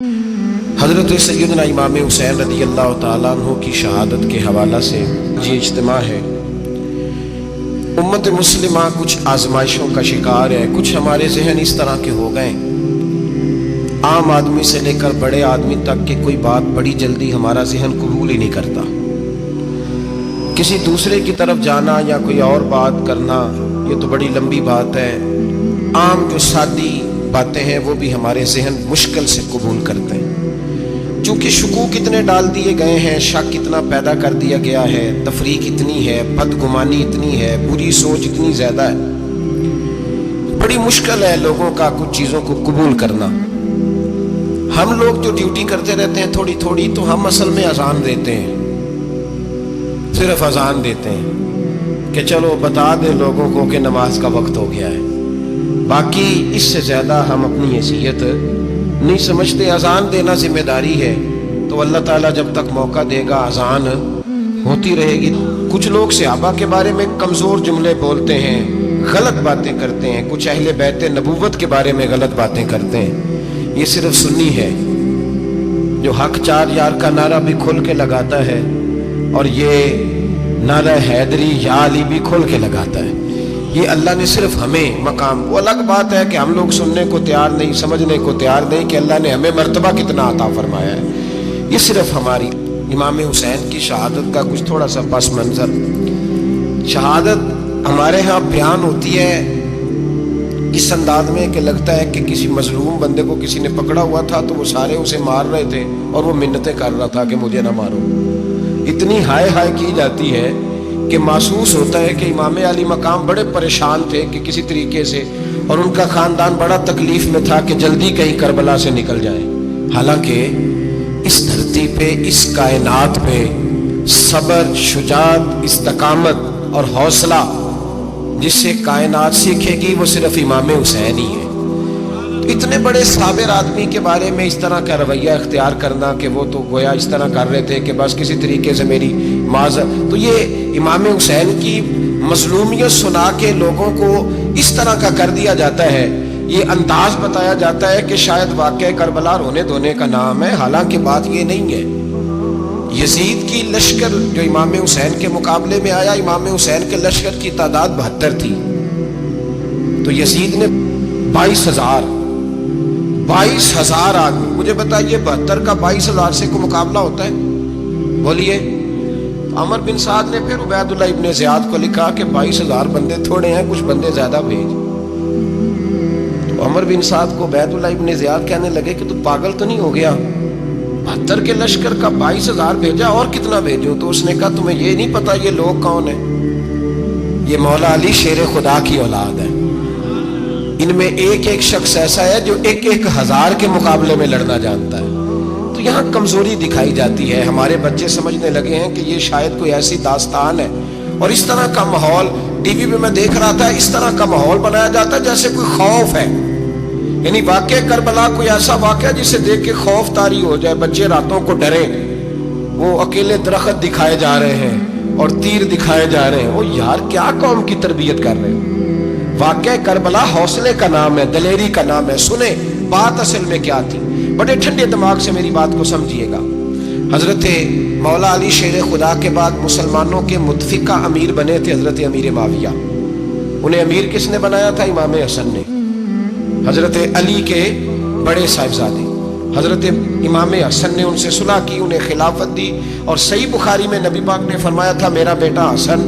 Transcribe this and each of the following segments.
حضرت سیدنا امام حسین رضی اللہ تعالیٰ عنہ کی شہادت کے حوالہ سے یہ اجتماع ہے۔ امت مسلمہ کچھ آزمائشوں کا شکار ہے، کچھ ہمارے ذہن اس طرح کے ہو گئے، عام آدمی سے لے کر بڑے آدمی تک کہ کوئی بات بڑی جلدی ہمارا ذہن قبول ہی نہیں کرتا۔ کسی دوسرے کی طرف جانا یا کوئی اور بات کرنا یہ تو بڑی لمبی بات ہے، عام جو سادی باتیں ہیں وہ بھی ہمارے ذہن مشکل سے قبول کرتے ہیں۔ چونکہ شکوک اتنے ڈال دیے گئے ہیں، شک اتنا پیدا کر دیا گیا ہے، تفریق اتنی ہے، بدگمانی اتنی ہے، بری سوچ اتنی زیادہ ہے، بڑی مشکل ہے لوگوں کا کچھ چیزوں کو قبول کرنا۔ ہم لوگ جو ڈیوٹی کرتے رہتے ہیں تھوڑی تھوڑی، تو ہم اصل میں اذان دیتے ہیں، صرف اذان دیتے ہیں کہ چلو بتا دیں لوگوں کو کہ نماز کا وقت ہو گیا ہے، باقی اس سے زیادہ ہم اپنی حیثیت نہیں سمجھتے۔ اذان دینا ذمہ داری ہے، تو اللہ تعالیٰ جب تک موقع دے گا اذان ہوتی رہے گی۔ کچھ لوگ صحابہ کے بارے میں کمزور جملے بولتے ہیں، غلط باتیں کرتے ہیں، کچھ اہل بیت نبوت کے بارے میں غلط باتیں کرتے ہیں۔ یہ صرف سنی ہے جو حق چار یار کا نعرہ بھی کھل کے لگاتا ہے، اور یہ نعرہ حیدری یا علی بھی کھول کے لگاتا ہے۔ یہ اللہ نے صرف ہمیں مقام، وہ الگ بات ہے کہ ہم لوگ سننے کو تیار نہیں، سمجھنے کو تیار نہیں کہ اللہ نے ہمیں مرتبہ کتنا عطا فرمایا ہے۔ یہ صرف ہماری امام حسین کی شہادت کا کچھ تھوڑا سا پس منظر۔ شہادت ہمارے ہاں بیان ہوتی ہے اس انداز میں کہ لگتا ہے کہ کسی مظلوم بندے کو کسی نے پکڑا ہوا تھا تو وہ سارے اسے مار رہے تھے اور وہ منتیں کر رہا تھا کہ مجھے نہ مارو۔ اتنی ہائے ہائے کی جاتی ہے کہ محسوس ہوتا ہے کہ امام علی مقام بڑے پریشان تھے کہ کسی طریقے سے، اور ان کا خاندان بڑا تکلیف میں تھا کہ جلدی کہیں کربلا سے نکل جائے۔ حالانکہ اس دھرتی پہ، اس کائنات پہ صبر، شجاعت، استقامت اور حوصلہ جس سے کائنات سیکھے گی وہ صرف امام حسین ہی ہے۔ اتنے بڑے صابر آدمی کے بارے میں اس طرح کا رویہ اختیار کرنا کہ وہ تو گویا اس طرح کر رہے تھے کہ بس کسی طریقے سے میری معذرت، تو یہ امام حسین کی مظلومیت سنا کے لوگوں کو اس طرح کا کر دیا جاتا ہے، یہ انداز بتایا جاتا ہے کہ شاید واقعہ کربلا رونے دھونے کا نام ہے، حالانکہ بات یہ نہیں ہے۔ یزید کی لشکر جو امام حسین کے مقابلے میں آیا، امام حسین کے لشکر کی تعداد 72 تھی، تو یزید نے 22,000 آدمی، مجھے بتائیے 72 کا 22,000 سے کوئی مقابلہ ہوتا ہے؟ بولیے۔ عمر بن سعد نے پھر عبید اللہ ابن زیاد کو لکھا کہ 22,000 بندے تھوڑے ہیں، کچھ بندے زیادہ بھیج۔ تو عمر بن سعد کو عبید اللہ ابن زیاد کہنے لگے کہ تو پاگل تو نہیں ہو گیا، 72 کے لشکر کا 22,000 بھیجا، اور کتنا بھیجوں؟ تو اس نے کہا تمہیں یہ نہیں پتا یہ لوگ کون ہیں؟ یہ مولا علی شیر خدا کی اولاد ہے، ان میں ایک ایک شخص ایسا ہے جو 1,000 کے مقابلے میں لڑنا جانتا ہے۔ تو یہاں کمزوری دکھائی جاتی ہے، ہمارے بچے سمجھنے لگے ہیں کہ یہ شاید کوئی ایسی داستان ہے، اور اس طرح کا ماحول ٹی وی پہ میں دیکھ رہا تھا، اس طرح کا ماحول بنایا جاتا ہے جیسے کوئی خوف ہے، یعنی واقعہ کربلا کوئی ایسا واقعہ جسے دیکھ کے خوف طاری ہو جائے، بچے راتوں کو ڈریں، وہ اکیلے درخت دکھائے جا رہے ہیں اور تیر دکھائے جا رہے ہیں۔ وہ یار کیا قوم کی تربیت کر رہے ہیں؟ واقعہ کربلا حوصلے کا نام ہے، دلیری کا نام ہے۔ سنیں بات اصل میں کیا تھی، بڑے ٹھنڈے دماغ سے میری بات کو سمجھیے گا۔ حضرت مولا علی شیر خدا کے بعد مسلمانوں کے متفقہ امیر بنے تھے حضرت امیر معاویہ۔ انہیں امیر کس نے بنایا تھا؟ امام حسن نے، حضرت علی کے بڑے صاحبزادے۔ حضرت امام حسن نے ان سے صلح کی، انہیں خلافت دی، اور صحیح بخاری میں نبی پاک نے فرمایا تھا میرا بیٹا حسن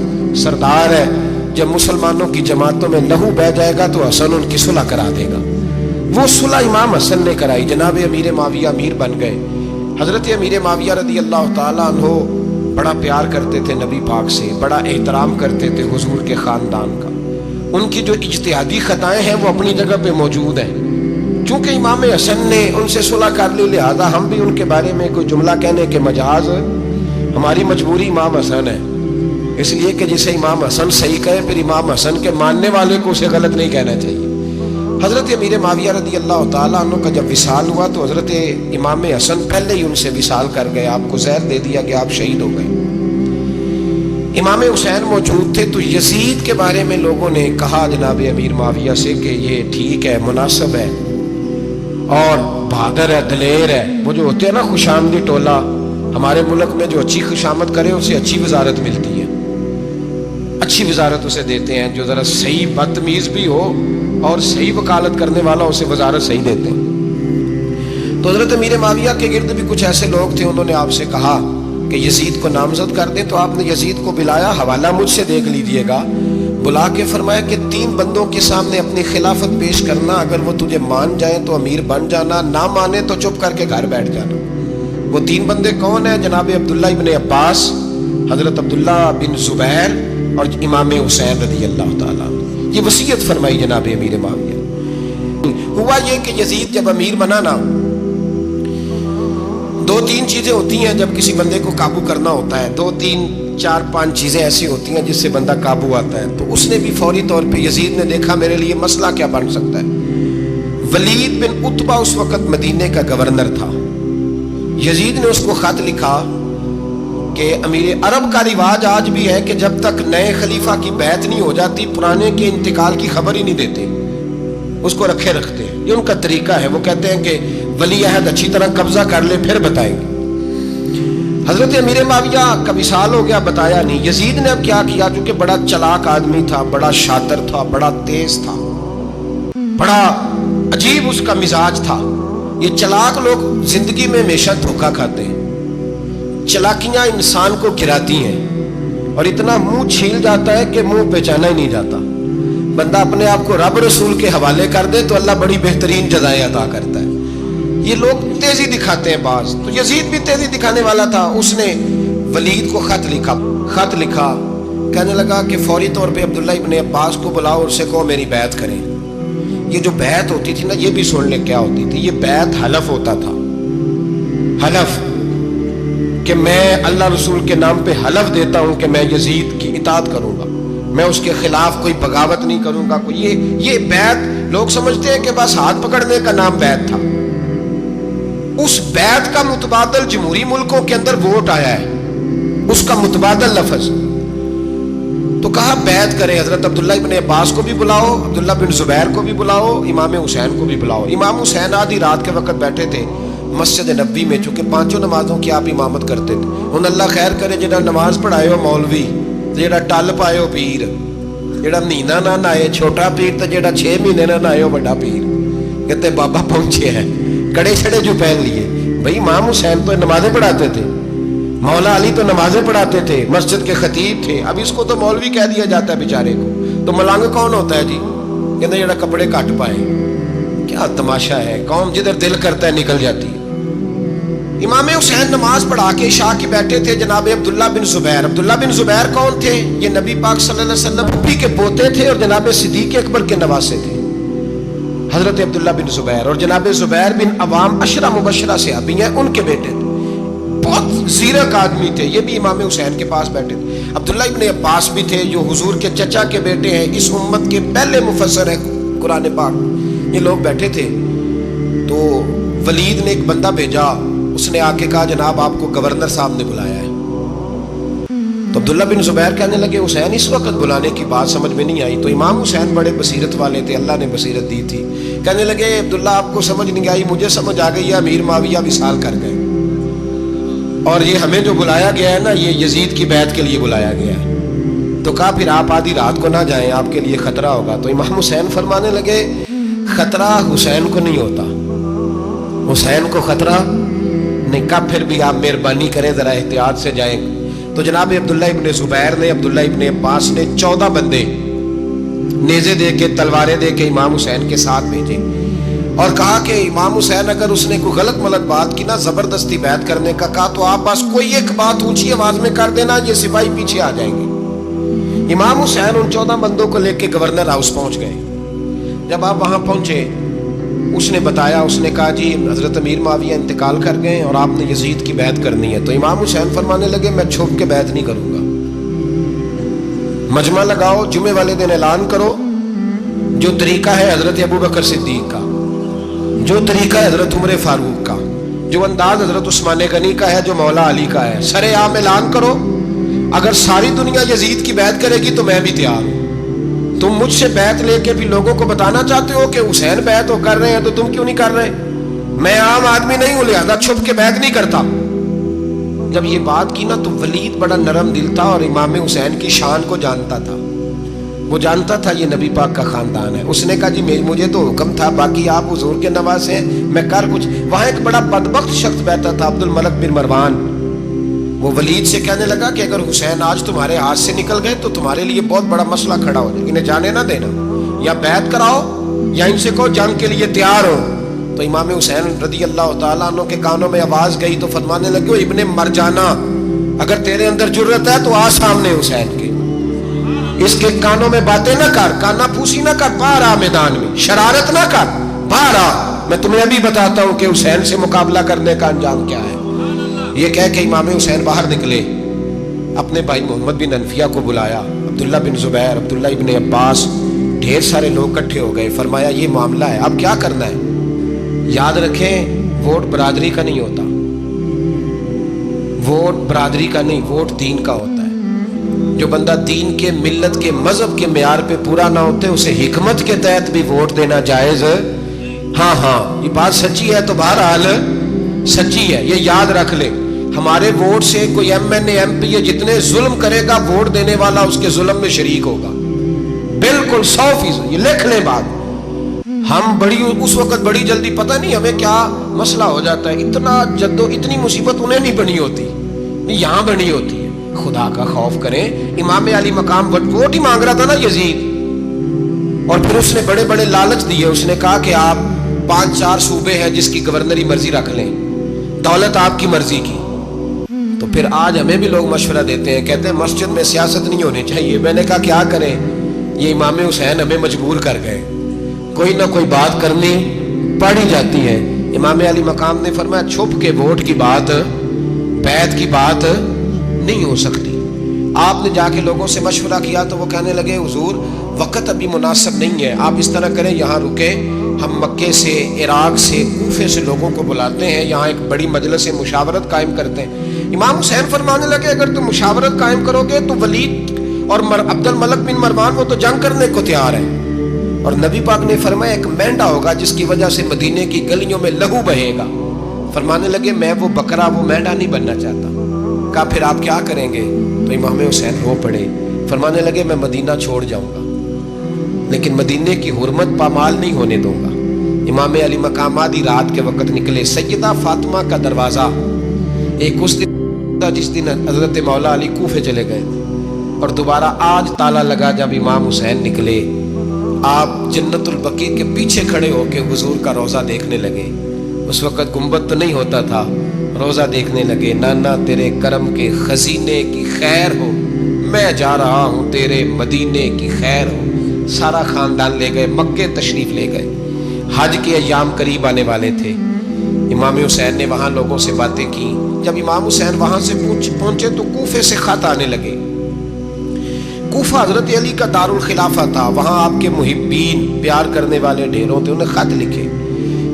سردار ہے، جب مسلمانوں کی جماعتوں میں لہو بہہ جائے گا تو حسن ان کی صلح کرا دے گا۔ وہ صلح امام حسن نے کرائی، جناب امیر معاویہ امیر بن گئے۔ حضرت امیر معاویہ رضی اللہ تعالیٰ عنہ بڑا پیار کرتے تھے نبی پاک سے، بڑا احترام کرتے تھے حضور کے خاندان کا۔ ان کی جو اجتہادی خطائیں ہیں وہ اپنی جگہ پہ موجود ہیں، چونکہ امام حسن نے ان سے صلح کر لی، لہذا ہم بھی ان کے بارے میں کوئی جملہ کہنے کے مجاز، ہماری مجبوری امام حسن ہے، اس لیے کہ جسے امام حسن صحیح کہے پھر امام حسن کے ماننے والے کو اسے غلط نہیں کہنا چاہیے۔ حضرت امیر معاویہ رضی اللہ تعالیٰ عنہ کا جب وصال ہوا تو حضرت امام حسن پہلے ہی ان سے وصال کر گئے، آپ کو زہر دے دیا کہ آپ شہید ہو گئے۔ امام حسین موجود تھے، تو یزید کے بارے میں لوگوں نے کہا جناب امیر معاویہ سے کہ یہ ٹھیک ہے، مناسب ہے، اور بہادر ہے، دلیر ہے. وہ جو ہوتے ہیں نا خوشامدی ٹولہ، ہمارے ملک میں جو اچھی خوشامد کرے اسے اچھی وزارت ملتی ہے، اچھی وزارت اسے دیتے ہیں. جو ذرا صحیح بدتمیز بھی ہو اور صحیح وکالت کرنے والا اسے وزارت صحیح دیتے ہیں. تو حضرت امیر معاویہ کے گرد بھی کچھ ایسے لوگ تھے، انہوں نے آپ سے کہا کہ یزید کو نامزد کر دیں. تو آپ نے یزید کو بلایا، حوالہ مجھ سے دیکھ لیجئے گا. بلا کے فرمایا کہ 3 بندوں کے سامنے اپنی خلافت پیش کرنا، اگر وہ تجھے مان جائیں تو امیر بن جانا، نہ مانے تو چپ کر کے گھر بیٹھ جانا. وہ 3 بندے کون ہیں؟ جناب عبداللہ ابن عباس، حضرت عبداللہ بن زبیر اور امام حسین رضی اللہ تعالیٰ. یہ وصیت فرمائی جناب امیر معاویہ. ہوا یہ کہ یزید جب امیر بنا نا، 2-3 چیزیں ہوتی ہیں جب کسی بندے کو قابو کرنا ہوتا ہے، 2-3-4-5 چیزیں ایسی ہوتی ہیں جس سے بندہ قابو آتا ہے. تو اس نے بھی فوری طور پہ، یزید نے دیکھا میرے لیے مسئلہ کیا بن سکتا ہے. ولید بن عتبہ اس وقت مدینے کا گورنر تھا. یزید نے اس کو خط لکھا کہ امیر عرب کا رواج آج بھی ہے کہ جب تک نئے خلیفہ کی بیعت نہیں ہو جاتی پرانے کے انتقال کی خبر ہی نہیں دیتے، اس کو رکھے رکھتے ہیں. یہ ان کا طریقہ ہے. وہ کہتے ہیں کہ ولی عہد اچھی طرح قبضہ کر لے پھر بتائیں گے. حضرت امیر معاویہ کا وصال ہو گیا، بتایا نہیں. یزید نے اب کیا کیا، چونکہ بڑا چلاک آدمی تھا، بڑا شاطر تھا، بڑا تیز تھا، بڑا عجیب اس کا مزاج تھا. یہ چلاک لوگ زندگی میں ہمیشہ دھوکہ کھاتے ہیں. چلاکیاں انسان کو گراتی ہیں اور اتنا منہ چھیل جاتا ہے کہ منہ پہچانا ہی نہیں جاتا. بندہ اپنے آپ کو رب رسول کے حوالے کر دے تو اللہ بڑی بہترین جزائیں عطا کرتا ہے. یہ لوگ تیزی دکھاتے ہیں بعض. تو یزید بھی تیزی دکھانے والا تھا. اس نے ولید کو خط لکھا کہنے لگا کہ فوری طور پہ عبداللہ ابن عباس کو بلاؤ اور اسے کہو میری بیعت کریں. یہ جو بیعت ہوتی تھی نا، یہ بھی سن لے کیا ہوتی تھی. یہ بیعت حلف ہوتا تھا. حلف کہ میں اللہ رسول کے نام پہ حلف دیتا ہوں کہ میں یزید کی اطاعت کروں گا، میں اس کے خلاف کوئی بغاوت نہیں کروں گا. یہ بیعت لوگ سمجھتے ہیں کہ بس ہاتھ پکڑنے کا نام بیعت تھا. اس بیعت کا متبادل جمہوری ملکوں کے اندر ووٹ آیا ہے، اس کا متبادل لفظ. تو کہا بیعت کرے. حضرت عبداللہ ابن عباس کو بھی بلاؤ، عبداللہ بن زبیر کو بھی بلاؤ، امام حسین کو بھی بلاؤ. امام حسین آدھی رات کے وقت بیٹھے تھے مسجد نبوی میں، چونکہ 5 نمازوں کی آپ امامت کرتے تھے. ان اللہ خیر کرے جڑا نماز پڑھائے ہو مولوی، جڑا ٹل پائے ہو پیر، جڑا مہینہ نہ نہائے چھوٹا پیر، تو جڑا 6 مہینے نہ نہائے ہو بڑا پیر. کہتے بابا پہنچے ہیں، کڑے چھڑے جو پہن لیے. بھائی امام حسین تو نمازیں پڑھاتے تھے، مولا علی تو نمازیں پڑھاتے تھے، مسجد کے خطیب تھے. اب اس کو تو مولوی کہہ دیا جاتا ہے بیچارے کو. تو ملنگ کون ہوتا ہے جی؟ کہتے جڑا کپڑے کٹ پائے. کیا تماشا ہے، قوم جدھر دل کرتا ہے نکل جاتی ہے. امام حسین نماز پڑھا کے عشاء کی بیٹھے تھے جناب عبداللہ بن زبیر. عبداللہ بن زبیر کون تھے؟ یہ نبی پاک صلی اللہ علیہ وسلم پھوپھی کے پوتے تھے اور جناب صدیق اکبر کے نواسے تھے. حضرت عبداللہ بن زبیر اور جناب زبیر بن عوام عشرہ مبشرہ صحابی ہیں، ان کے بیٹے تھے. بہت زیرک آدمی تھے. یہ بھی امام حسین کے پاس بیٹھے تھے. عبداللہ ابن عباس بھی تھے جو حضور کے چچا کے بیٹے ہیں، اس امت کے پہلے مفسر ہیں قرآن پاک. یہ لوگ بیٹھے تھے. تو ولید نے ایک بندہ بھیجا، اس نے آ کے کہا جناب آپ کو گورنر صاحب نے بلایا ہے. تو عبداللہ بن زبیر کہنے لگے حسین اس وقت بلانے کی بات سمجھ میں نہیں آئی. تو امام حسین بڑے بصیرت والے تھے، اللہ نے بصیرت دی تھی. کہنے لگے عبداللہ آپ کو سمجھ نہیں آئی، مجھے سمجھ آ گئی ہے، امیر معاویہ وصال کر گئے اور یہ ہمیں جو بلایا گیا ہے نا، یہ یزید کی بیعت کے لیے بلایا گیا ہے. تو کہا پھر آپ آدھی رات کو نہ جائیں، آپ کے لیے خطرہ ہوگا. تو امام حسین فرمانے لگے خطرہ حسین کو نہیں ہوتا، حسین کو خطرہ نہیں. کہا پھر بھی آپ مہربانی کریں ذرا احتیاط سے جائیں. تو جناب عبداللہ ابن زبیر نے، عبداللہ ابن عباس نے 14 بندے نیزے دے کے، تلواریں دے کے امام حسین کے ساتھ بھیجے اور کہا کہ امام حسین اگر اس نے کوئی غلط ملت بات کی نا، زبردستی بیعت کرنے کا کہا، تو آپ بس کوئی ایک بات اونچی آواز میں کر دینا، یہ سپاہی پیچھے آ جائیں گے. امام حسین ان 14 بندوں کو لے کے گورنر ہاؤس پہنچ گئے. جب آپ وہاں پہنچے اس نے بتایا، اس نے کہا جی حضرت امیر معاویہ انتقال کر گئے اور آپ نے یزید کی بیعت کرنی ہے. تو امام حسین فرمانے لگے میں چھپ کے بیعت نہیں کروں گا. مجمع لگاؤ، جمعے والے دن اعلان کرو. جو طریقہ ہے حضرت ابو بکر صدیق کا، جو طریقہ ہے حضرت عمر فاروق کا، جو انداز حضرت عثمان غنی کا ہے، جو مولا علی کا ہے، سر عام اعلان کرو. اگر ساری دنیا یزید کی بیعت کرے گی تو میں بھی تیار ہوں. تم مجھ سے بیعت لے کے بھی لوگوں کو بتانا چاہتے ہو کہ حسین بیعت کر رہے ہیں تو تم کیوں نہیں کر رہے؟ میں عام آدمی نہیں ہوں لہذا چھپ کے بیعت نہیں کرتا. جب یہ بات کی نا تو ولید بڑا نرم دل تھا اور امام حسین کی شان کو جانتا تھا. وہ جانتا تھا یہ نبی پاک کا خاندان ہے. اس نے کہا جی مجھے تو حکم تھا، باقی آپ حضور کے نواسے ہیں، میں کر کچھ. وہاں ایک بڑا بدبخت شخص بیٹھا تھا، عبد الملک بن مروان. وہ ولید سے کہنے لگا کہ اگر حسین آج تمہارے ہاتھ سے نکل گئے تو تمہارے لیے بہت بڑا مسئلہ کھڑا ہو جائے. انہیں جانے نہ دینا، یا بیعت کراؤ یا ان سے کہو جنگ کے لیے تیار ہو. تو امام حسین رضی اللہ تعالیٰ عنہ کے کانوں میں آواز گئی تو فرمانے لگے ابن مرجانہ، اگر تیرے اندر جرت ہے تو آ سامنے حسین کے، اس کے کانوں میں باتیں نہ کر، کانا پھوسی نہ کر، باہر آ میدان میں، شرارت نہ کر، باہر آ، میں تمہیں ابھی بتاتا ہوں کہ حسین سے مقابلہ کرنے کا انجام کیا ہے. یہ کہہ کہ امام حسین باہر نکلے، اپنے بھائی محمد بن انفیہ کو بلایا، عبداللہ بن زبیر، عبداللہ ابن عباس، ڈھیر سارے لوگ اکٹھے ہو گئے. فرمایا یہ معاملہ ہے، اب کیا کرنا ہے. یاد رکھیں ووٹ برادری کا نہیں ہوتا، ووٹ برادری کا نہیں، ووٹ دین کا ہوتا ہے. جو بندہ دین کے، ملت کے، مذہب کے معیار پہ پورا نہ ہوتے اسے حکمت کے تحت بھی ووٹ دینا جائز. ہاں یہ بات سچی ہے تو بہرحال سچی ہے، یہ یاد رکھ لے. ہمارے ووٹ سے کوئی ایم این اے، ایم پی اے جتنے ظلم کرے گا، ووٹ دینے والا اس کے ظلم میں شریک ہوگا، بالکل 100%. یہ لکھ لیں بات. ہم اس وقت بڑی جلدی، پتہ نہیں ہمیں کیا مسئلہ ہو جاتا ہے، اتنا اتنی مصیبت انہیں نہیں بنی ہوتی، یہاں بنی ہوتی ہے. خدا کا خوف کریں. امام علی مقام ووٹ ہی مانگ رہا تھا نا یزید، اور پھر اس نے بڑے بڑے لالچ دیے. اس نے کہا کہ آپ 5-4 صوبے ہیں جس کی گورنری مرضی رکھ لیں، دولت آپ کی مرضی کی. تو پھر آج ہمیں بھی لوگ مشورہ دیتے ہیں، کہتے ہیں مسجد میں سیاست نہیں ہونی چاہیے. میں نے کہا کیا کریں، یہ امام حسین ہمیں مجبور کر گئے، کوئی نہ کوئی بات کرنی پڑ ہی جاتی ہے. امام علی مقام نے فرمایا چھپ کے ووٹ کی بات، بیعت کی بات نہیں ہو سکتی. آپ نے جا کے لوگوں سے مشورہ کیا تو وہ کہنے لگے حضور وقت ابھی مناسب نہیں ہے، آپ اس طرح کریں یہاں رکیں، ہم مکے سے، عراق سے، کوفے سے لوگوں کو بلاتے ہیں، یہاں ایک بڑی مجلس مشاورت قائم کرتے ہیں. امام حسین فرمانے لگے اگر تم مشاورت قائم کرو گے تو ولید اور عبد الملک بن مروان وہ تو جنگ کرنے کو تیار ہیں، اور نبی پاک نے فرمایا ایک مینڈا ہوگا جس کی وجہ سے مدینے کی گلیوں میں لہو بہے گا. فرمانے لگے میں وہ بکرا، وہ مینڈا نہیں بننا چاہتا. کہا پھر آپ کیا کریں گے. تو امام حسین رو پڑے، فرمانے لگے میں مدینہ چھوڑ جاؤں گا لیکن مدینے کی حرمت پامال نہیں ہونے دوں گا. امام علی مقام آدھی رات کے وقت نکلے. سیدہ فاطمہ کا دروازہ ایک اس دن جس دن حضرت مولا علی کوفے چلے گئے تھے، اور دوبارہ آج تالا لگا جب امام حسین نکلے. آپ جنت البقیع کے پیچھے کھڑے ہو کے حضور کا روضہ دیکھنے لگے. اس وقت گنبد تو نہیں ہوتا تھا، روزہ دیکھنے لگے. نانا تیرے کرم کے خزینے کی خیر ہو، میں جا رہا ہوں تیرے مدینے کی خیر ہو. سارا خاندان لے گئے، مکے تشریف لے گئے. حج کے ایام قریب آنے والے تھے. امام حسین نے وہاں لوگوں سے باتیں کی. جب امام حسین وہاں سے پہنچے تو کوفے سے خط آنے لگے. کوفہ حضرت علی کا دارالخلافہ تھا، وہاں آپ کے محبین، پیار کرنے والے ڈھیروں تھے. انہیں خط لکھے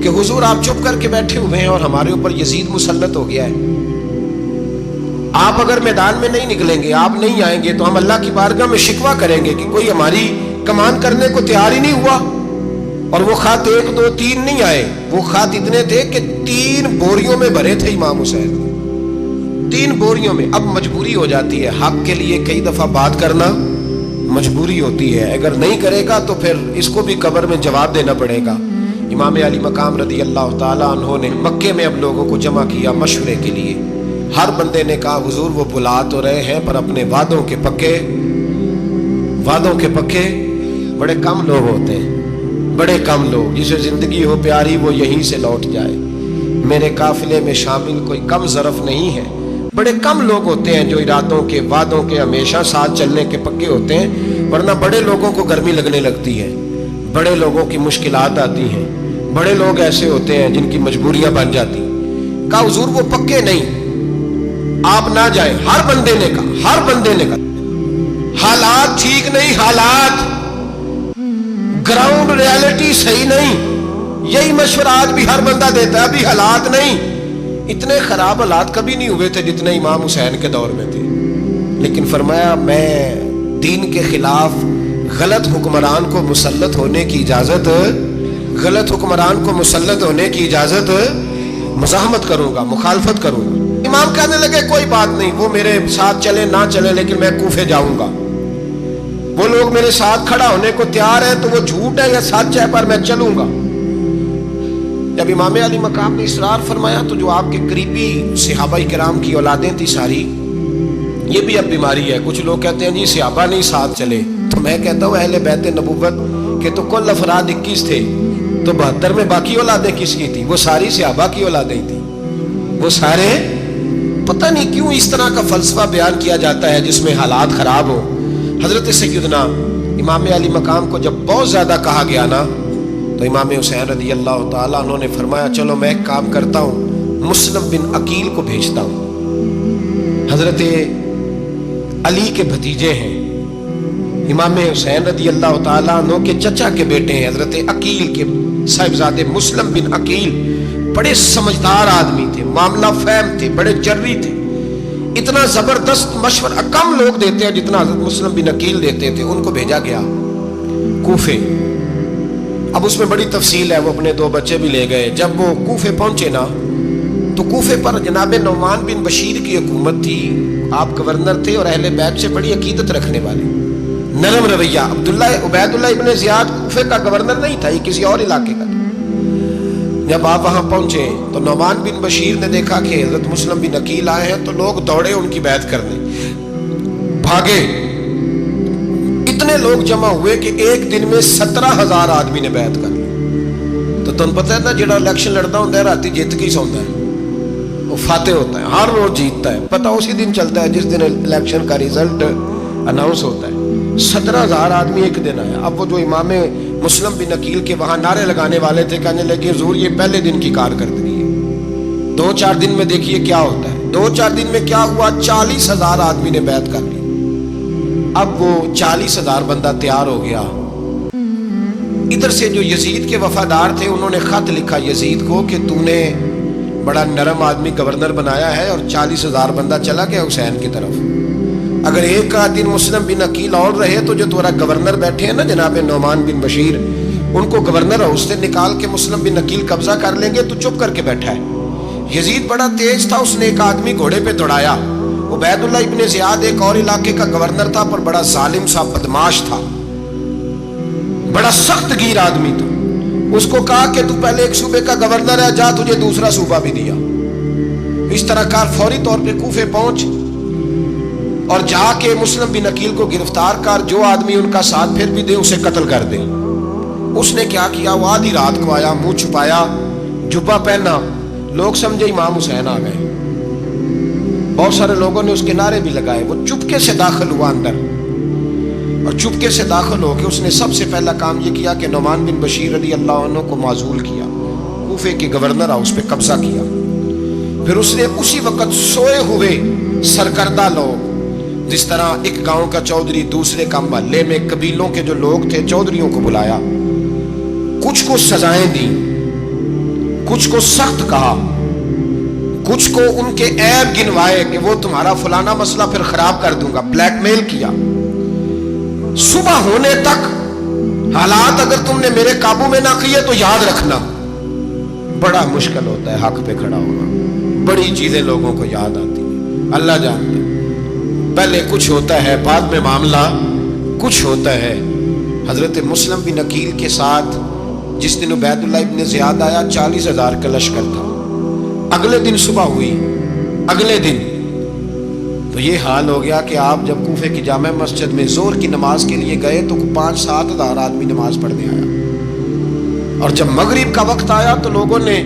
کہ حضور آپ چپ کر کے بیٹھے ہوئے ہیں اور ہمارے اوپر یزید مسلط ہو گیا ہے. آپ اگر میدان میں نہیں نکلیں گے، آپ نہیں آئیں گے تو ہم اللہ کی بارگاہ میں شکوہ کریں گے کہ کوئی ہماری کمان کرنے کو تیار ہی نہیں ہوا. اور وہ خط 1 2 3 نہیں آئے، وہ خط اتنے تھے کہ 3 بوریوں میں بھرے تھے امام حسین، 3 بوریوں میں. اب مجبوری ہو جاتی ہے، حق کے لیے کئی دفعہ بات کرنا مجبوری ہوتی ہے. اگر نہیں کرے گا تو پھر اس کو بھی قبر میں جواب دینا پڑے گا. امام علی مقام رضی اللہ تعالیٰ عنہ نے مکے میں اب لوگوں کو جمع کیا مشورے کے لیے. ہر بندے نے کہا حضور وہ بلا تو رہے ہیں پر اپنے وعدوں کے پکے بڑے کم لوگ ہوتے ہیں، بڑے کم لوگ. جسے زندگی ہو پیاری وہ یہیں سے لوٹ جائے. میرے قافلے میں شامل کوئی کم ظرف نہیں ہے. بڑے کم لوگ ہوتے ہیں جو ارادوں کے، وعدوں کے ہمیشہ ساتھ چلنے کے پکے ہوتے ہیں، ورنہ بڑے لوگوں کو گرمی لگنے لگتی ہے، بڑے لوگوں کی مشکلات آتی ہیں. بڑے لوگ ایسے ہوتے ہیں جن کی مجبوریاں بن جاتی. کہا حضور وہ پکے نہیں، آپ نہ جائیں. ہر بندے نے کہا حالات ٹھیک نہیں، حالات گراؤنڈ ریالٹی صحیح نہیں. یہی مشورہ آج بھی ہر بندہ دیتا ہے، ابھی حالات نہیں. اتنے خراب حالات کبھی نہیں ہوئے تھے جتنے امام حسین کے دور میں تھے. لیکن فرمایا میں دین کے خلاف غلط حکمران کو مسلط ہونے کی اجازت غلط حکمران کو مسلط ہونے کی اجازت مزاحمت کروں گا، مخالفت کروں گا۔ امام کہنے لگے کوئی بات نہیں، وہ میرے ساتھ چلے نہ چلے لیکن میں کوفے جاؤں گا، وہ لوگ میرے ساتھ کھڑا ہونے کو تیار ہے تو وہ جھوٹ ہے یا سچ ہے پر میں چلوں گا۔ جب امام علی مقام نے اصرار فرمایا تو جو آپ کے قریبی صحابہ کرام کی اولادیں تھی ساری، یہ بھی اب بیماری ہے، کچھ لوگ کہتے ہیں جی صحابہ نہیں ساتھ چلے، تو میں کہتا ہوں اہل بیت نبوت کے تو کل افراد 21 تھے، تو 72 میں باقی اولادیں کس کی تھی؟ وہ ساری صحابہ کی اولادیں تھیں، وہ سارے، پتہ نہیں کیوں اس طرح کا فلسفہ بیان کیا جاتا ہے جس میں حالات خراب ہو۔ حضرت سیدنا امام علی مقام کو جب بہت زیادہ کہا گیا نا تو امام حسین رضی اللہ تعالیٰ عنہ نے فرمایا چلو میں ایک کام کرتا ہوں، مسلم بن عقیل کو بھیجتا ہوں، حضرت علی کے بھتیجے ہیں، امام حسین رضی اللہ تعالیٰ عنہ کے چچا کے بیٹے ہیں، حضرت عقیل کے صاحبزادے مسلم بن عقیل بڑے سمجھدار آدمی تھے، معاملہ فہم تھے، بڑے جری تھے، اتنا زبردست مشورہ کم لوگ دیتے ہیں جتنا حضرت مسلم بن عقیل دیتے تھے۔ ان کو بھیجا گیا کوفے۔ اب اس میں بڑی تفصیل ہے، وہ اپنے 2 بچے بھی لے گئے۔ جب وہ کوفے پہنچے نا تو کوفے پر جناب نعمان بن بشیر کی حکومت تھی، آپ گورنر تھے اور اہل بیت سے بڑی عقیدت رکھنے والے، نرم رویہ۔ عبید اللہ ابن زیاد کوفے کا گورنر نہیں تھا، یہ کسی اور علاقے کا تھا۔ جب آپ وہاں پہنچے تو نعمان بن بشیر نے دیکھا کہ حضرت مسلم بن عقیل آئے ہیں تو لوگ دوڑے ان کی بیعت کرنے، بھاگے، اتنے لوگ جمع ہوئے کہ ایک دن میں 17,000 آدمی نے بیعت کر لی۔ تو تم پتہ ہے نا جڑا الیکشن لڑتا ہوتا ہے راتی جیت کے سوندا ہے، وہ فاتح ہوتا ہے، ہر روز جیتتا ہے، پتہ اسی دن چلتا ہے جس دن الیکشن کا ریزلٹ اناؤنس ہوتا ہے۔ 17,000 آدمی ایک دن آیا۔ اب وہ جو امام مسلم بن عقیل کے وہاں نعرے لگانے والے تھے کہنے لگے حضور یہ پہلے دن کی کارکردگی ہے، 2-4 دن میں دیکھیے کیا ہوتا ہے۔ 2-4 دن میں کیا ہوا؟ 40,000 آدمی نے بیعت کر لی۔ اب وہ 40,000 بندہ تیار ہو گیا۔ ادھر سے جو یزید کے وفادار تھے انہوں نے خط لکھا یزید کو کہ تو نے بڑا نرم آدمی گورنر بنایا ہے اور 40,000 بندہ چلا گیا حسین کی طرف، اگر ایک دن مسلم بن عقیل اور رہے تو جو تمہارا گورنر بیٹھے ہیں نا جناب نعمان بن بشیر، ان کو گورنر ہاؤس سے نکال کے مسلم بن عقیل قبضہ کر لیں گے، تو چپ کر کے بیٹھا ہے۔ یزید بڑا تیز تھا، اس نے ایک آدمی گھوڑے پہ دوڑایا۔ عبید اللہ ابن زیاد ایک اور علاقے کا گورنر تھا پر بڑا ظالم سا بدماش تھا، بڑا سخت گیر آدمی تھا۔ اس کو کہا کہ تو پہلے ایک صوبے کا گورنر ہے، جا تجھے دوسرا صوبہ بھی دیا۔ اس طرح کار فوری طور پہ کوفے پہنچ اور جا کے مسلم بن عقیل کو گرفتار کر، جو آدمی ان کا ساتھ پھر بھی دے اسے قتل کر دے۔ اس نے کیا کیا؟ وہ آدھی رات کو آیا، منہ چھپایا، جبہ پہنا، لوگ سمجھے امام حسین آ گئے۔ بہت سارے لوگوں نے اس کے نعرے بھی لگائے۔ وہ چپکے سے داخل ہوا اندر، اور چپکے سے داخل ہو کے اس نے سب سے پہلا کام یہ کیا کہ نعمان بن بشیر رضی اللہ عنہ کو معزول کیا، کوفے کے گورنر ہاؤس پہ قبضہ کیا۔ پھر اس نے اسی وقت سوئے ہوئے سرکردہ لوگ، جس طرح ایک گاؤں کا چودھری دوسرے کا محلے میں قبیلوں کے جو لوگ تھے چودھریوں کو بلایا، کچھ کو سزائیں دی، کچھ کو سخت کہا، کچھ کو ان کے عیب گنوائے کہ وہ تمہارا فلانا مسئلہ پھر خراب کر دوں گا، بلیک میل کیا۔ صبح ہونے تک حالات اگر تم نے میرے قابو میں نہ کیے تو یاد رکھنا بڑا مشکل ہوتا ہے حق پہ کھڑا ہونا، بڑی چیزیں لوگوں کو یاد آتی ہیں، اللہ جانتا ہے۔ پہلے کچھ ہوتا ہے، بعد میں معاملہ کچھ ہوتا ہے۔ حضرت مسلم بن عقیل کے ساتھ جس دن عبید اللہ ابن زیاد آیا 40,000 کا لشکر تھا۔ اگلے دن صبح ہوئی، اگلے دن تو یہ حال ہو گیا کہ آپ جب کوفے کی جامع مسجد میں زور کی نماز کے لیے گئے تو 5-7 ہزار آدمی نماز پڑھنے آیا، اور جب مغرب کا وقت آیا تو لوگوں نے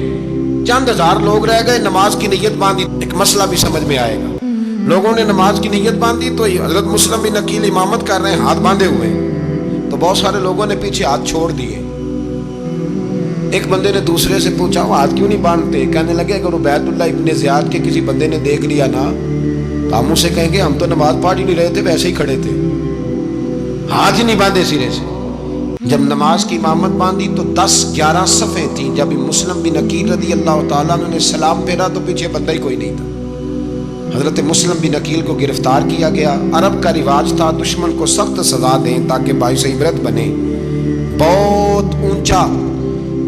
چند ہزار لوگ رہ گئے، نماز کی نیت باندھی۔ ایک مسئلہ بھی سمجھ میں آئے گا، لوگوں نے نماز کی نیت باندھی تو حضرت مسلم بن عقیل امامت کر رہے ہیں، ہاتھ باندھے ہوئے ہیں، تو بہت سارے لوگوں نے پیچھے ہاتھ چھوڑ دیے۔ ایک بندے نے دوسرے سے پوچھا وہ ہاتھ کیوں نہیں باندھتے؟ کہنے لگے اگر عبید اللہ ابن زیاد کے کسی بندے نے دیکھ لیا نا تو ہم اسے کہیں گے ہم تو نماز پڑھ ہی نہیں رہے تھے، ویسے ہی کھڑے تھے، ہاتھ ہی نہیں باندھے سرے سے۔ جب نماز کی امامت باندھی تو 10-11 صفیں تھیں۔ جب مسلم بن عقیل رضی اللہ تعالیٰ عنہ نے سلام پھیرا تو پیچھے بندہ ہی کوئی نہیں تھا۔ حضرت مسلم بن عقیل کو گرفتار کیا گیا۔ عرب کا رواج تھا دشمن کو سخت سزا دیں تاکہ باعث عبرت بنے۔ بہت اونچا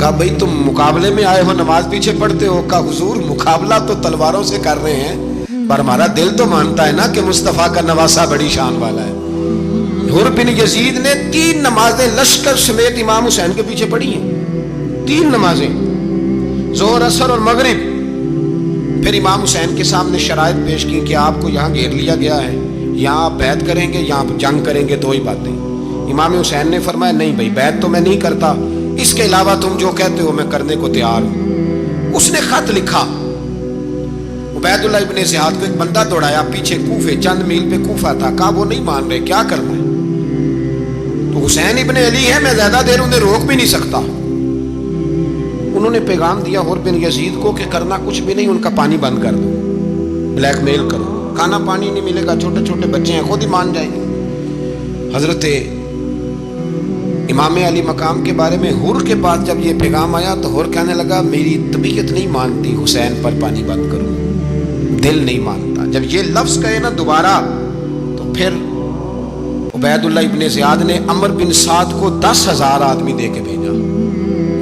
کہا بھئی تم مقابلے میں آئے ہو نماز پیچھے پڑھتے ہو؟ کہا حضور مقابلہ تو تلواروں سے کر رہے ہیں پر ہمارا دل تو مانتا ہے نا کہ مصطفیٰ کا نواسہ بڑی شان والا ہے۔ حر بن یزید نے 3 نمازیں لشکر سمیت امام حسین کے پیچھے پڑھی ہیں، 3 نمازیں، ظہر اثر اور مغرب۔ پھر امام حسین کے سامنے شرائط پیش کی کہ آپ کو یہاں گھیر لیا گیا ہے، یہاں آپ بیعت کریں گے، یہاں آپ جنگ کریں گے، 2 ہی باتیں۔ امام حسین نے فرمایا نہیں بھائی بیعت تو میں نہیں کرتا، اس کے علاوہ تم جو کہتے ہو میں کرنے کو تیار ہوں۔ اس نے خط لکھا، عبید اللہ ابن زیاد کو ایک بندہ دوڑایا پیچھے، کوفے چند میل پہ کوفہ تھا، کہا وہ نہیں مان رہے، کیا کرنا ہے؟ تو حسین ابن علی ہے، میں زیادہ دیر انہیں روک بھی نہیں سکتا۔ انہوں نے پیغام دیا حر بن یزید کو کہ کرنا کچھ بھی نہیں، ان کا پانی بند کر دو، بلیک میل کرو، کھانا پانی نہیں ملے گا، چھوٹے چھوٹے بچے ہیں، خود ہی مان جائیں گے۔ حضرت امام علی مقام کے بارے میں حر کے پاس جب یہ پیغام آیا تو حر کہنے لگا میری طبیعت نہیں مانتی حسین پر پانی بند کروں، دل نہیں مانتا۔ جب یہ لفظ کہے نا دوبارہ تو پھر عبید اللہ ابن زیاد نے عمر بن سعد کو 10,000 آدمی دے کے بھیجا،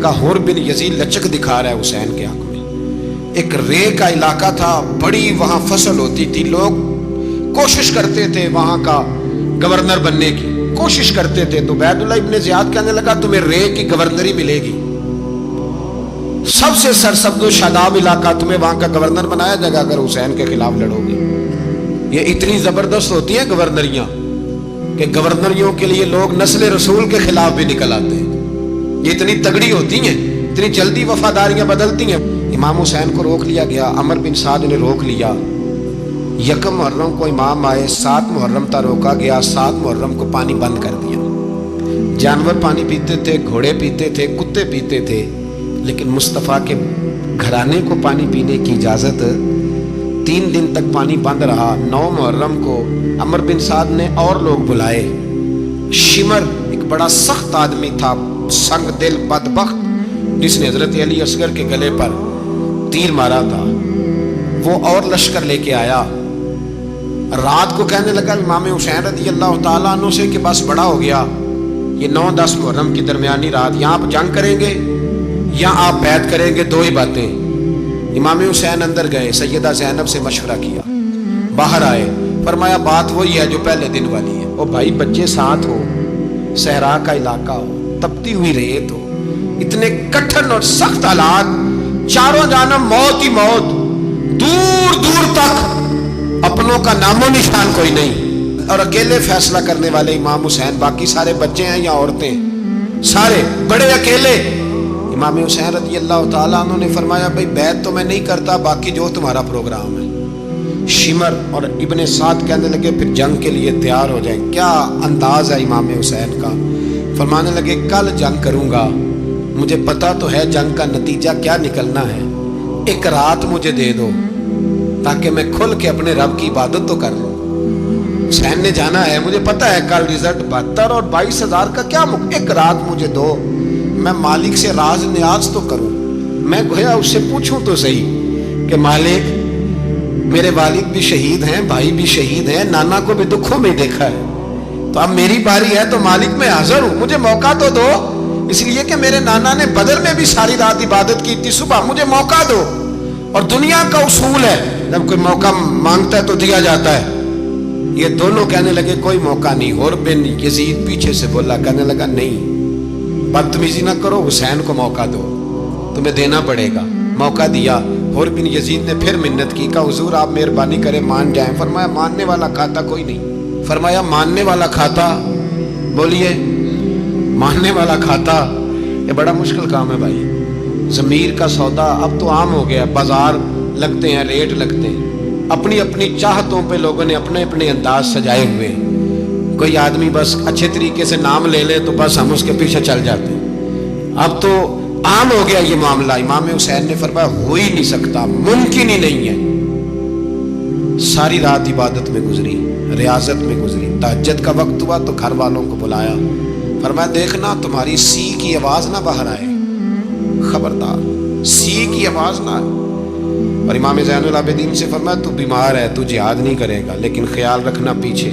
کہا حر بن یزید لچک دکھا رہا ہے حسین کے حق میں۔ ایک رے کا علاقہ تھا، بڑی وہاں فصل ہوتی تھی، لوگ کوشش کرتے تھے وہاں کا گورنر بننے کی، کوشش کرتے تھے۔ تو عبید اللہ ابن زیاد کہنے لگا تمہیں رے کی گورنری ملے گی، سب سے سرسبز و شاداب علاقہ، تمہیں وہاں کا گورنر بنایا جائے گا اگر حسین کے خلاف لڑو گے۔ یہ اتنی زبردست ہوتی ہیں گورنریاں کہ گورنریوں کے لیے لوگ نسل رسول کے خلاف بھی نکل آتے ہیں، یہ اتنی تگڑی ہوتی ہیں، اتنی جلدی وفاداریاں بدلتی ہیں۔ امام حسین کو روک لیا گیا، عمر بن سعد نے روک لیا۔ 1 محرم کو امام آئے، 7 محرم تا روکا گیا، 7 محرم کو پانی بند کر دیا۔ جانور پانی پیتے تھے، گھوڑے پیتے تھے، کتے پیتے تھے، لیکن مصطفیٰ کے گھرانے کو پانی پینے کی اجازت 3 دن تک پانی بند رہا۔ 9 محرم کو عمر بن سعد نے اور لوگ بلائے۔ شمر ایک بڑا سخت آدمی تھا، سنگ دل بدبخت، جس نے حضرت علی اصغر کے گلے پر تیر مارا تھا، وہ اور لشکر لے کے آیا۔ رات کو کہنے لگا امام حسین رضی اللہ تعالیٰ عنہ سے کہ بس بڑا ہو گیا، یہ 9-10 محرم کی درمیانی رات، یہاں آپ جنگ کریں گے یا آپ بیعت کریں گے، 2 ہی باتیں۔ امام حسین اندر گئے، سیدہ زینب سے مشورہ کیا، باہر آئے، فرمایا بات وہی ہے جو پہلے دن والی ہے۔ او بھائی بچے ساتھ ہو، صحرا کا علاقہ ہو، تپتی ہوئی ریت ہو، اتنے کٹھن اور سخت حالات، چاروں جانب موت ہی موت، دور دور تک اپنوں کا نام و نشان کوئی نہیں، اور اکیلے فیصلہ کرنے والے امام حسین، باقی سارے بچے ہیں یا عورتیں، سارے بڑے اکیلے۔ امام حسین رضی اللہ تعالیٰ عنہ نے فرمایا بھائی بیعت تو میں نہیں کرتا، باقی جو تمہارا پروگرام ہے۔ شمر اور ابن سعد کہنے لگے پھر جنگ کے لیے تیار ہو جائیں۔ کیا انداز ہے امام حسین کا، فرمانے لگے کل جنگ کروں گا، مجھے پتا تو ہے جنگ کا نتیجہ کیا نکلنا ہے، 1 رات مجھے دے دو تاکہ میں کھل کے اپنے رب کی عبادت تو کر لوں۔ حسین نے جانا ہے، مجھے پتا ہے کل رزلٹ 72 اور 22,000 کا کیا 1 رات مجھے دو، میں مالک سے راز نیاز تو کروں، میں گویا اس سے پوچھوں تو صحیح کہ مالک میرے والد بھی شہید ہیں، بھائی بھی شہید ہیں، نانا کو بھی دکھوں میں دیکھا ہے، تو اب میری باری ہے تو مالک میں حاضر ہوں، مجھے موقع تو دو، اس لیے کہ میرے نانا نے بدر میں بھی ساری رات عبادت کی تھی، صبح مجھے موقع دو۔ اور دنیا کا اصول ہے جب کوئی موقع مانگتا ہے تو دیا جاتا ہے۔ یہ دونوں کہنے لگے کوئی موقع نہیں۔ حر بن یزید پیچھے سے بولا، کہنے لگا نہیں بدتمیزی نہ کرو، حسین کو موقع دو، تمہیں دینا پڑے گا۔ موقع دیا۔ حر بن یزید نے پھر منت کی، کہا حضور آپ مہربانی کریں مان جائیں۔ فرمایا ماننے والا کھاتا کوئی نہیں۔ فرمایا ماننے والا کھاتا، بولیے ماننے والا کھاتا، یہ بڑا مشکل کام ہے بھائی۔ ضمیر کا سودا اب تو عام ہو گیا، بازار لگتے ہیں، ریٹ لگتے ہیں، اپنی اپنی چاہتوں پہ لوگوں نے اپنے اپنے انداز سجائے ہوئے ہیں۔ کوئی آدمی بس اچھے طریقے سے نام لے لے تو بس ہم اس کے پیچھے چل جاتے ہیں، اب تو عام ہو گیا یہ معاملہ۔ امام حسین نے فرمایا ہو ہی نہیں سکتا، ممکن ہی نہیں ہے۔ ساری رات عبادت میں گزری، ریاضت میں گزری، تہجد کا وقت ہوا تو گھر والوں کو بلایا، فرمایا دیکھنا تمہاری سی کی آواز نہ باہر آئے، خبردار سی کی آواز نہ آئے۔ اور امام زین العابدین سے فرمایا تو بیمار ہے، تو جہاد نہیں کرے گا، لیکن خیال رکھنا پیچھے۔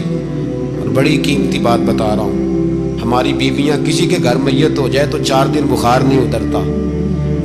اور بڑی قیمتی بات بتا رہا ہوں، ہماری بیویاں کسی کے گھر میت ہو جائے تو 4 دن بخار نہیں اترتا،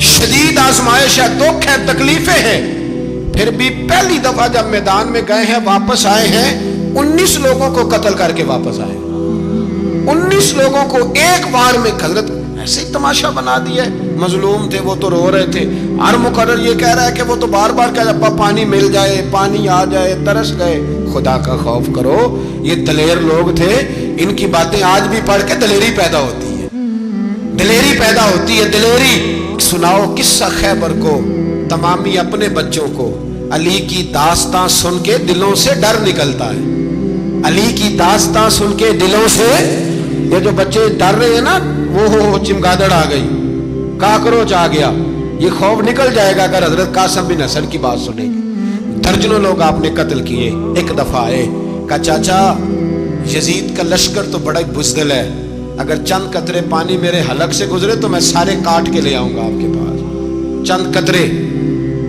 شدید آزمائش ہے، دکھ ہے، تکلیفیں ہیں، پھر بھی پہلی دفعہ جب میدان میں گئے ہیں واپس آئے ہیں 19 لوگوں کو قتل کر کے واپس آئے، 19 لوگوں کو ایک بار میں حضرت ایسے ہی تماشا بنا دیا ہے۔ مظلوم تھے وہ تو رو رہے تھے، ہر مقرر یہ کہہ رہا ہے کہ وہ تو بار بار کہہ رہا پانی مل جائے، پانی آ جائے، ترس گئے۔ خدا کا خوف کرو، یہ دلیر لوگ تھے، ان کی باتیں آج بھی پڑھ کے دلیری پیدا ہوتی ہے، دلیری پیدا ہوتی ہے، دلیری۔ سناؤ قصہ خیبر کو، تمامی اپنے بچوں کو علی کی داستان سن کے دلوں سے ڈر نکلتا ہے، علی کی داستان سن کے دلوں سے یہ جو بچے ڈر رہے ہیں نا، وہ چمگادڑ آ گئی، کاکروچ آ گیا، یہ خوف نکل جائے گا اگر حضرت قاسم بن حسن کی بات سنیں گے۔ درجنوں لوگ آپ نے قتل کیے، ایک دفعہ آئے، کہا چاچا یزید کا لشکر تو بڑا بزدل ہے، اگر چند قطرے پانی میرے حلق سے گزرے تو میں سارے کاٹ کے لے آؤں گا آپ کے پاس، چند قطرے۔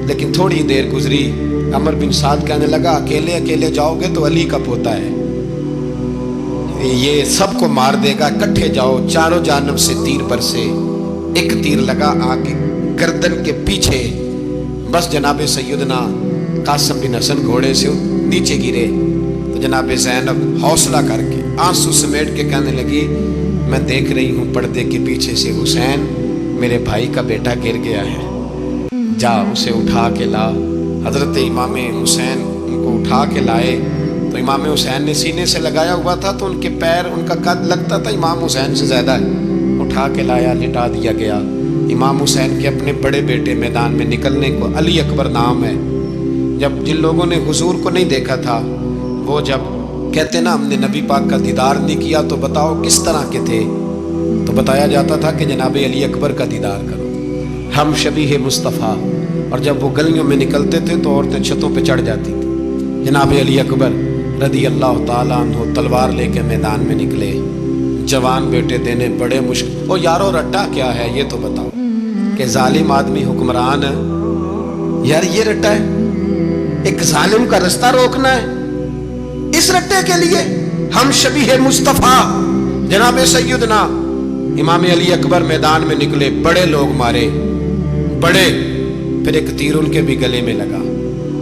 لیکن تھوڑی دیر گزری، عمر بن سعد کہنے لگا اکیلے اکیلے جاؤ گے تو علی کا پوتا ہے، یہ سب کو مار دے گا، اکٹھے جاؤ۔ چاروں جانب سے تیر برسے، ایک تیر لگا آگے گردن کے پیچھے، بس جناب سیدنا قاسم بن حسن گھوڑے سے نیچے گرے تو جناب زینب حوصلہ کر کے آنسو سمیٹ کے کہنے لگی میں دیکھ رہی ہوں پردے کے پیچھے سے حسین میرے بھائی کا بیٹا گر گیا ہے، جا اسے اٹھا کے لا۔ حضرت امام حسین ان کو اٹھا کے لائے تو امام حسین نے سینے سے لگایا ہوا تھا تو ان کے پیر، ان کا قد لگتا تھا امام حسین سے زیادہ ہے، اٹھا کے لایا، لٹا دیا گیا۔ امام حسین کے اپنے بڑے بیٹے میدان میں نکلنے کو، علی اکبر نام ہے، جب جن لوگوں نے حضور کو نہیں دیکھا تھا وہ جب کہتے نا ہم نے نبی پاک کا دیدار نہیں کیا تو بتاؤ کس طرح کے تھے، تو بتایا جاتا تھا کہ جناب علی اکبر کا دیدار کرو، ہم شبیہ مصطفیٰ۔ اور جب وہ گلیوں میں نکلتے تھے تو عورتیں چھتوں پہ چڑھ جاتی تھی۔ جناب علی اکبر رضی اللہ تعالیٰ عنہ تلوار لے کے میدان میں نکلے، جوان بیٹے دینے بڑے مشکل۔ او یارو رٹا کیا ہے یہ تو بتاؤ، کہ ظالم آدمی حکمران ہے یار، یہ رٹا ہے، ایک ظالم کا رستہ روکنا ہے، اس رٹے کے لیے ہم شبیہ مصطفیٰ جناب سیدنا امام علی اکبر میدان میں نکلے، بڑے لوگ مارے، بڑے، پھر ایک تیر ان کے بھی گلے میں لگا،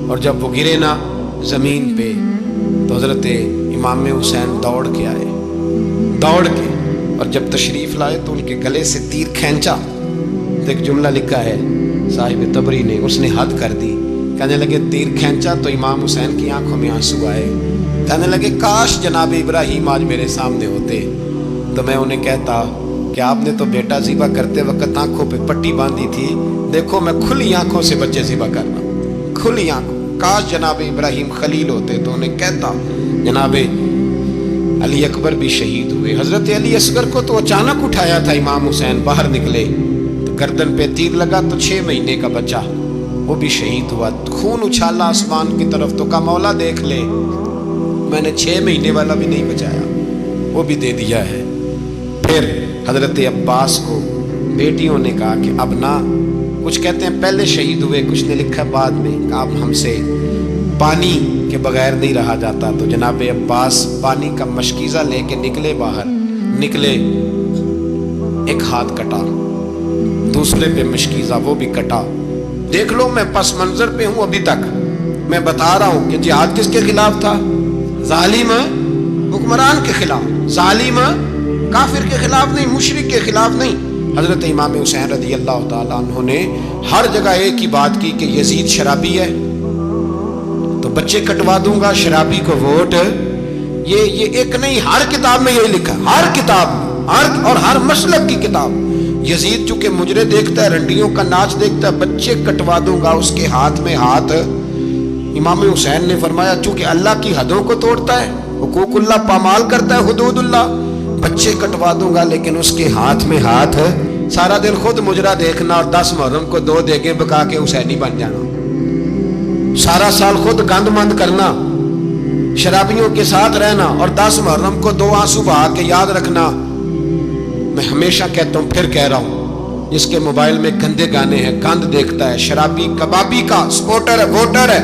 اور جب وہ گرے نا زمین پہ تو حضرت امام حسین دوڑ کے آئے، دوڑ کے، اور جب تشریف لائے تو ان کے گلے سے تیر کھینچا تو ایک جملہ لکھا ہے صاحب تبری نے، اس نے حد کر دی، کہنے لگے تیر کھینچا تو امام حسین کی آنکھوں میں آنسو آئے، کہنے لگے کاش جناب ابراہیم آج میرے سامنے ہوتے تو میں انہیں کہتا کہ آپ نے تو بیٹا ذبح کرتے وقت آنکھوں پہ پٹی باندھی تھی، دیکھو میں کھلی آنکھوں سے بچے ذبح کرنا، کھلی آنکھوں، کاش جناب ابراہیم خلیل ہوتے تو انہیں کہتا۔ جناب علی اکبر بھی شہید ہوئے۔ حضرت علی اصغر کو تو اچانک اٹھایا تھا امام حسین، باہر نکلے تو گردن پہ تیر لگا تو 6 مہینے کا بچہ وہ بھی شہید ہوا، خون اچھالا آسمان کی طرف تو کہا مولا دیکھ لے میں نے 6 مہینے والا بھی نہیں بچایا، وہ بھی دے دیا ہے۔ پھر حضرت عباس کو بیٹیوں نے کہا کہ اب نہ، کچھ کہتے ہیں پہلے شہید ہوئے، کچھ نے لکھا بعد میں، کہ اب ہم سے پانی کے بغیر نہیں رہا جاتا، تو جناب عباس پانی کا مشکیزہ لے کے نکلے، باہر نکلے، ایک ہاتھ کٹا، دوسرے پہ مشکیزہ وہ بھی کٹا۔ دیکھ لو میں پس منظر پہ ہوں ابھی تک، میں بتا رہا ہوں کہ جہاد کس کے خلاف تھا؟ ظالم حکمران کے خلاف، ظالم کافر کے خلاف نہیں، مشرک کے خلاف نہیں۔ حضرت امام حسین رضی اللہ تعالیٰ عنہ نے ہر جگہ ایک ہی بات کی کہ یزید شرابی ہے تو بچے کٹوا دوں گا، شرابی کو ووٹ، یہ ایک نہیں، ہر کتاب میں یہی لکھا، ہر کتاب میں، اور ہر مسلک کی کتاب۔ یزید چونکہ مجرے دیکھتا ہے، رنڈیوں کا ناچ دیکھتا ہے، بچے کٹوا دوں گا، اس کے ہاتھ میں ہاتھ۔ امام حسین نے فرمایا چونکہ اللہ کی حدوں کو توڑتا ہے، حقوق اللہ پامال کرتا ہے، حدود اللہ، بچے کٹوا دوں گا لیکن اس کے ہاتھ میں ہاتھ۔ سارا دن خود مجرا دیکھنا اور 10 محرم کو 2 دیگیں پکا کے حسینی بن جانا، سارا سال خود گند مند کرنا، شرابیوں کے ساتھ رہنا، اور 10 محرم کو 2 آنسو بہا کے یاد رکھنا۔ میں ہمیشہ کہتا ہوں، پھر کہہ رہا ہوں، جس کے موبائل میں گندے گانے ہیں، گند دیکھتا ہے، شرابی کبابی کا سپورٹر ہے، ووٹر ہے،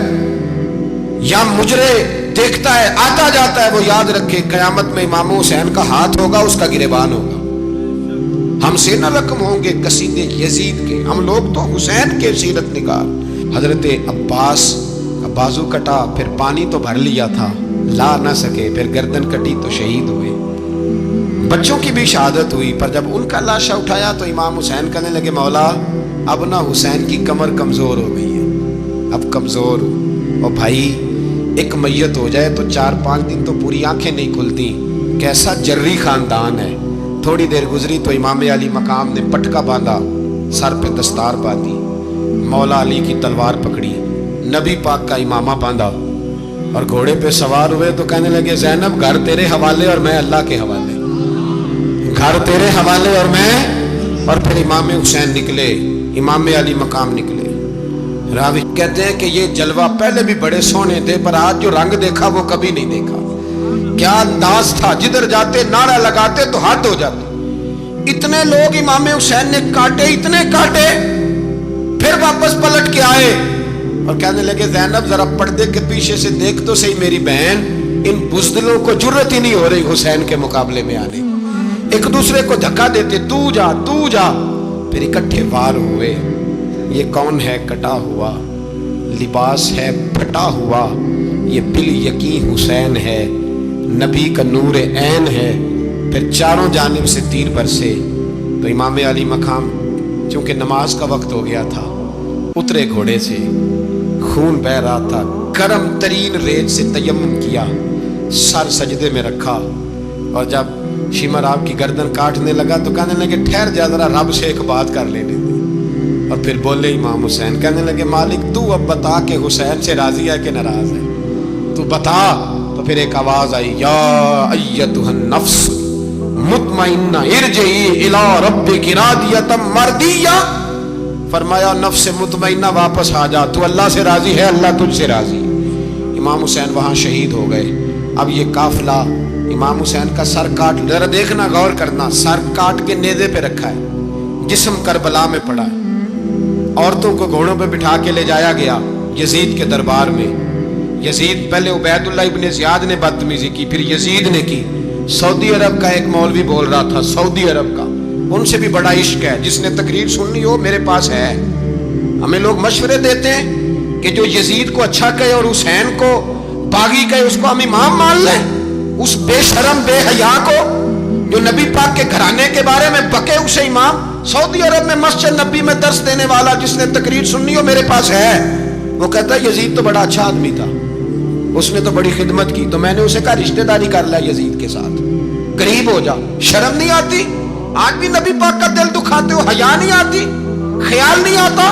یا مجرے دیکھتا ہے آتا جاتا ہے، وہ یاد رکھے قیامت میں امام حسین کا ہاتھ ہوگا، اس کا گریبان ہوگا۔ ہم سے نہ رقم ہوں گے قصیدے یزید کے، ہم لوگ تو حسین کے سیرت نگار۔ حضرت عباس کا بازو کٹا، پھر پانی تو بھر لیا تھا، لا نہ سکے، پھر گردن کٹی تو شہید ہوئے۔ بچوں کی بھی شہادت ہوئی، پر جب ان کا لاشا اٹھایا تو امام حسین کہنے لگے مولا اب نہ حسین کی کمر کمزور ہو گئی ہے، اب کمزور ہو۔ اور بھائی ایک میت ہو جائے تو 4-5 دن تو پوری آنکھیں نہیں کھلتی، کیسا جری خاندان ہے۔ تھوڑی دیر گزری تو امام علی مقام نے پٹکا باندھا، سر پہ دستار باندھی، مولا علی کی تلوار پکڑی، نبی پاک کا امامہ باندھا اور گھوڑے پہ سوار ہوئے تو کہنے لگے زینب گھر تیرے حوالے اور میں اللہ کے حوالے، گھر تیرے حوالے اور میں۔ اور پھر امام حسین نکلے، امام علی مقام نکلے۔ راوی کہتے ہیں کہ یہ جلوہ پہلے بھی بڑے سونے تھے، پر آج جو رنگ دیکھا وہ کبھی نہیں دیکھا۔ کیا انداز تھا، جدھر جاتے نعرہ لگاتے تو حد ہو جاتے۔ اتنے لوگ امام حسین نے کاٹے، اتنے کاٹے، پھر واپس پلٹ کے آئے اور کہنے لگے زینب ذرا پردے کے پیچھے سے دیکھ تو صحیح میری بہن، ان بزدلوں کو جرت ہی نہیں ہو رہی حسین کے مقابلے میں آنے، ایک دوسرے کو دھکا دیتے، تو جا تو جا، پھر اکٹھے وار ہوئے۔ یہ کون ہے کٹا ہوا، لباس ہے پھٹا ہوا، یہ بال یقین حسین ہے، نبی کا نور عین ہے۔ پھر چاروں جانب سے تیر برسے تو امام علی مقام چونکہ نماز کا وقت ہو گیا تھا، اترے گھوڑے سے، خون بہ رہا تھا، گرم ترین ریت سے تیمم کیا، سر سجدے میں رکھا، اور جب شمر آپ کی گردن کاٹنے لگا تو کہنے لگے ٹھہر جا ذرا رب سے ایک بات کر لینے دے۔ اور پھر بولے امام حسین، کہنے لگے مالک تو اب بتا کہ حسین سے راضی ہے کہ ناراض ہے، تو بتا۔ تو پھر ایک آواز آئی، یا ایتھا النفس مطمئنہ ارجعی الی ربک راضیۃ مرضیہ، فرمایا نفس مطمئنہ واپس آ جا، تو اللہ سے راضی ہے، اللہ تجھ سے راضی۔ امام حسین وہاں شہید ہو گئے۔ اب یہ قافلہ امام حسین کا سر کاٹ، ذرا دیکھنا غور کرنا، سر کاٹ کے نیزے پہ رکھا ہے، جسم کربلا میں پڑا ہے، عورتوں کو گھوڑوں پہ بٹھا کے لے جایا گیا یزید کے دربار میں۔ یزید پہلے عبید اللہ ابن زیاد نے بدتمیزی کی، پھر یزید نے کی۔ سعودی عرب کا ایک مولوی بول رہا تھا، سعودی عرب کا، ان سے بھی بڑا عشق ہے، جس نے تقریر سننی ہو میرے پاس ہے۔ ہمیں لوگ مشورے دیتے ہیں کہ جو یزید کو اچھا کہے اور حسین کو باغی کہے اس کو ہم امام مان لیں، اس بے شرم بے حیا کو جو نبی پاک کے گھرانے کے بارے میں بکے اسے امام۔ سعودی عرب میں مسجد نبی میں درس دینے والا جس نے تقریر سننی ہو میرے پاس ہے۔ وہ کہتا ہے یزید تو بڑا اچھا آدمی تھا، اس نے تو بڑی خدمت کی، تو میں نے اسے کہا رشتہ داری کر لیا یزید کے ساتھ، قریب ہو جا۔ شرم نہیں آتی؟ آج بھی نبی پاک کا دل دکھاتے ہو، حیا نہیں آتی، خیال نہیں آتا؟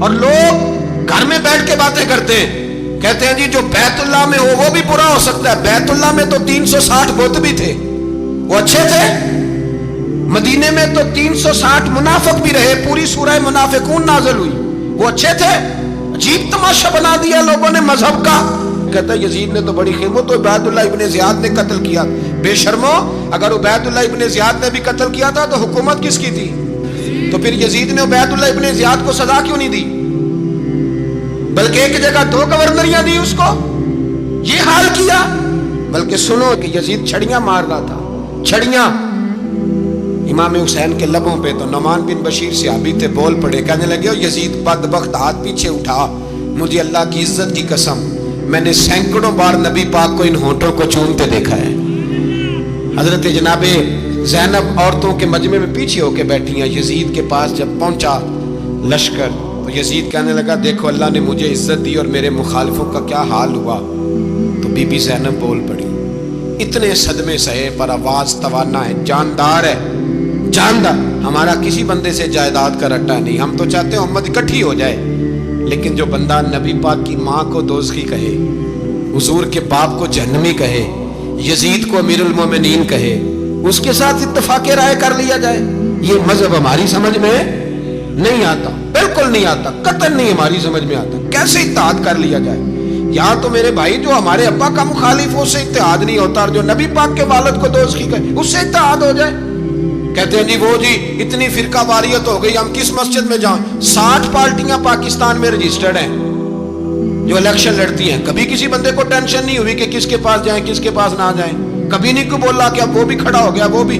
اور لوگ گھر میں بیٹھ کے باتیں کرتے ہیں، کہتے ہیں جی جو بیت اللہ میں ہو وہ بھی برا ہو سکتا ہے۔ بیت اللہ میں تو 360 بت بھی تھے، وہ اچھے تھے۔ مدینے میں تو 360 منافق بھی رہے، پوری سورہ منافقون نازل ہوئی، وہ اچھے تھے۔ عجیب تماشا بنا دیا لوگوں نے مذہب کا۔ کہتا ہے یزید نے تو بڑی خدمت، تو عبید اللہ ابن زیاد نے قتل کیا۔ بے شرمو، اگر عبید اللہ ابن زیاد نے بھی قتل کیا تھا تو حکومت کس کی تھی؟ تو پھر یزید نے عبید اللہ ابن زیاد کو سزا کیوں نہیں دی، بلکہ ایک جگہ 2 گورنریاں دی اس کو؟ یہ حال کیا۔ بلکہ سنو کہ یزید چھڑیاں مار رہا تھا، چھڑیاں۔ امام حسین کے لبوں پہ تو نعمان بن بشیر صحابی تھے، بول پڑے، کہنے لگے یزید بدبخت ہاتھ پیچھے اٹھا، مجھے اللہ کی عزت کی قسم میں نے سینکڑوں بار نبی پاک کو ان ہونٹوں کو چومتے دیکھا ہے۔ حضرت جناب زینب عورتوں کے مجمع میں پیچھے ہو کے بیٹھی ہیں۔ یزید کے پاس جب پہنچا لشکر تو یزید کہنے لگا دیکھو اللہ نے مجھے عزت دی اور میرے مخالفوں کا کیا حال ہوا۔ تو بی بی زینب بول پڑی، اتنے صدمے سہے پر آواز توانا ہے، جاندار ہے، جاندار۔ ہمارا کسی بندے سے جائیداد کا رٹا نہیں، ہم تو چاہتے ہیں امت اکٹھی ہو جائے، لیکن جو بندہ نبی پاک کی ماں کو دوزخی کہے، حضور کے باپ کو جہنمی کہے، یزید کو امیر المومنین کہے، اس کے ساتھ اتفاق رائے کر لیا جائے، یہ مذہب ہماری سمجھ میں نہیں آتا، بالکل نہیں آتا، قطعاً نہیں ہماری سمجھ میں آتا۔ کیسے اتحاد کر لیا جائے؟ یہاں تو میرے بھائی جو ہمارے ابا کا مخالف ہو اس سے اتحاد نہیں ہوتا، اور جو نبی پاک کے والد کو دوزخی کہے اس سے اتحاد ہو جائے۔ کہتے ہیں جی وہ جی اتنی فرقہ واریت ہو گئی، ہم کس مسجد میں جائیں؟ 60 پارٹیاں پاکستان میں رجسٹرڈ ہیں جو الیکشن لڑتی ہیں، کبھی کسی بندے کو ٹینشن نہیں ہوئی کہ کس کے پاس جائیں کس کے پاس نہ جائیں، کبھی نہیں کو بولا کہ اب وہ بھی کھڑا ہو گیا، وہ بھی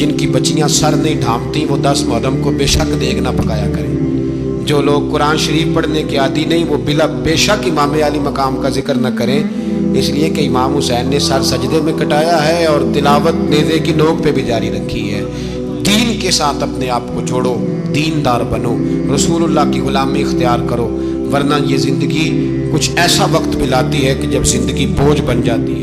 جن کی بچیاں سر نہیں ڈھانپتی وہ 10 محرم کو بے شک دیگ نہ پکایا کریں. جو لوگ قرآن شریف پڑھنے کے عادی نہیں وہ بے شک امام علی مقام کا ذکر نہ کریں، اس لیے کہ امام حسین نے سر سجدے میں کٹایا ہے اور تلاوت نیزے کی نوک پہ بھی جاری رکھی ہے. دین کے ساتھ اپنے آپ کو جوڑو، دیندار بنو، رسول اللہ کی غلامی اختیار کرو، ورنہ یہ زندگی کچھ ایسا وقت بھی لاتی ہے کہ جب زندگی بوجھ بن جاتی ہے.